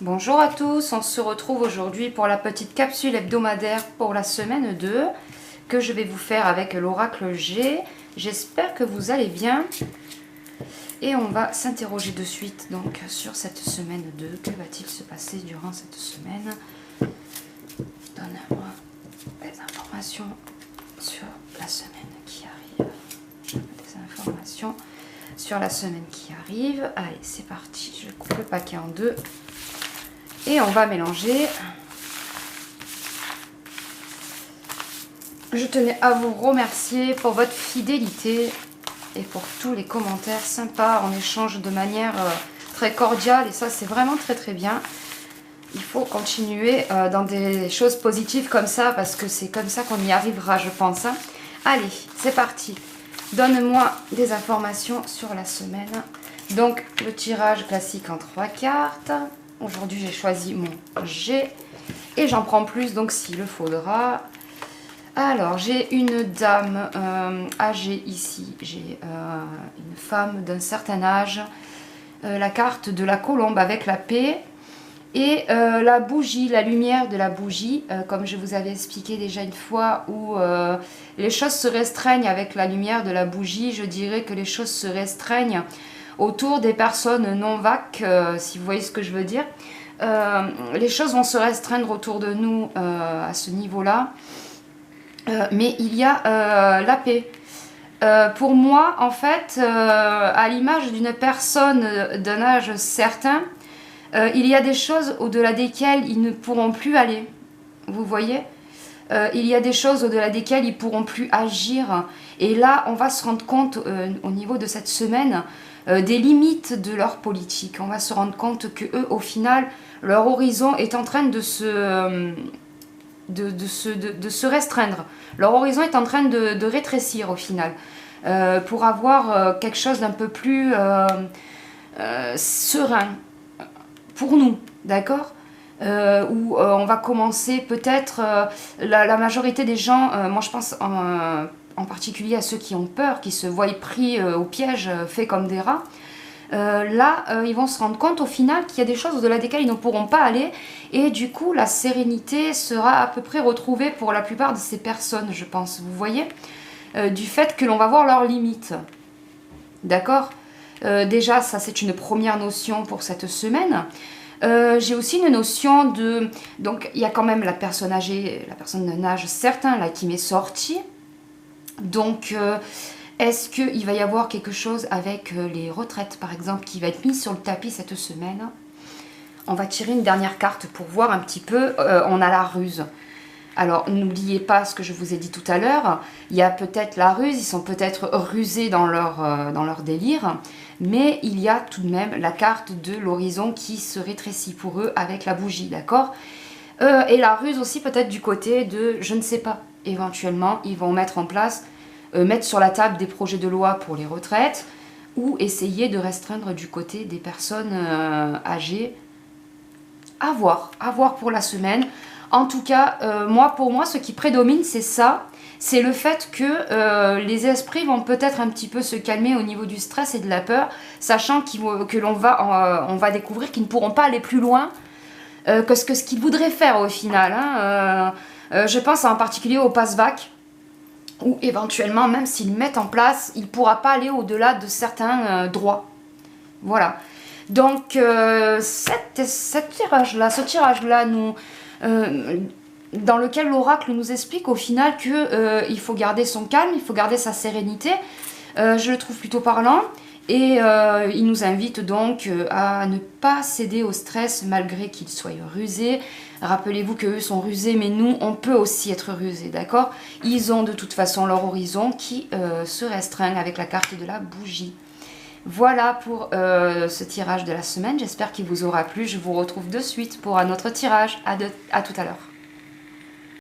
Bonjour à tous, on se retrouve aujourd'hui pour la petite capsule hebdomadaire pour la semaine 2 que je vais vous faire avec l'oracle G. J'espère que vous allez bien et on va s'interroger de suite donc sur cette semaine 2. Que va-t-il se passer durant cette semaine? Donne-moi des informations sur la semaine qui arrive. Je veux des informations sur la semaine qui arrive. Allez, c'est parti, je coupe le paquet en deux. Et on va mélanger. Je tenais à vous remercier pour votre fidélité et pour tous les commentaires sympas. On échange de manière très cordiale et ça c'est vraiment très bien. Il faut continuer dans des choses positives comme ça parce que c'est comme ça qu'on y arrivera, je pense. Hein. Allez, c'est parti. Donne-moi des informations sur la semaine. Donc le tirage classique en 3 cartes. Aujourd'hui, j'ai choisi mon G et j'en prends plus, donc s'il le faudra. Alors, j'ai une dame âgée ici. J'ai une femme d'un certain âge. La carte de la colombe avec la paix. Et la bougie, la lumière de la bougie, comme je vous avais expliqué déjà une fois, où les choses se restreignent avec la lumière de la bougie. Je dirais que les choses se restreignent autour des personnes non-vac, si vous voyez ce que je veux dire. Les choses vont se restreindre autour de nous à ce niveau-là. Mais il y a la paix. Pour moi, en fait, à l'image d'une personne d'un âge certain, il y a des choses au-delà desquelles ils ne pourront plus aller. Vous voyez ? Il y a des choses au-delà desquelles ils ne pourront plus agir. Et là, on va se rendre compte au niveau de cette semaine des limites de leur politique. On va se rendre compte que eux, au final, leur horizon est en train de se restreindre. Leur horizon est en train de rétrécir au final. Pour avoir quelque chose d'un peu plus serein pour nous, d'accord ? Où on va commencer peut-être, la majorité des gens, moi je pense en particulier à ceux qui ont peur, qui se voient pris au piège, fait comme des rats, là ils vont se rendre compte au final qu'il y a des choses au-delà desquelles ils ne pourront pas aller et du coup la sérénité sera à peu près retrouvée pour la plupart de ces personnes, je pense, vous voyez, du fait que l'on va voir leurs limites, d'accord ? Déjà ça c'est une première notion pour cette semaine. J'ai aussi une notion de... Donc il y a quand même la personne âgée, la personne d'un âge certain là qui m'est sortie. Donc est-ce qu'il va y avoir quelque chose avec les retraites par exemple qui va être mis sur le tapis cette semaine? On va tirer une dernière carte pour voir un petit peu. On a la ruse. Alors n'oubliez pas ce que je vous ai dit tout à l'heure, il y a peut-être la ruse, ils sont peut-être rusés dans leur délire, mais il y a tout de même la carte de l'horizon qui se rétrécit pour eux avec la bougie, d'accord? Et la ruse aussi peut-être du côté de, je ne sais pas, éventuellement ils vont mettre en place, mettre sur la table des projets de loi pour les retraites, ou essayer de restreindre du côté des personnes âgées. À voir pour la semaine. En tout cas, pour moi, ce qui prédomine, c'est ça. C'est le fait que les esprits vont peut-être un petit peu se calmer au niveau du stress et de la peur, sachant que on va découvrir qu'ils ne pourront pas aller plus loin que ce qu'ils voudraient faire au final. Hein. Je pense en particulier au pass-vac, où éventuellement, même s'ils le mettent en place, il ne pourra pas aller au-delà de certains droits. Voilà. Donc, ce tirage-là, dans lequel l'oracle nous explique au final qu'il faut garder son calme, il faut garder sa sérénité, je le trouve plutôt parlant. Et il nous invite donc à ne pas céder au stress malgré qu'ils soient rusés. Rappelez-vous qu'eux sont rusés, mais nous, on peut aussi être rusés, d'accord? Ils ont de toute façon leur horizon qui se restreint avec la carte de la bougie. Voilà pour ce tirage de la semaine, j'espère qu'il vous aura plu. Je vous retrouve de suite pour un autre tirage. À tout à l'heure.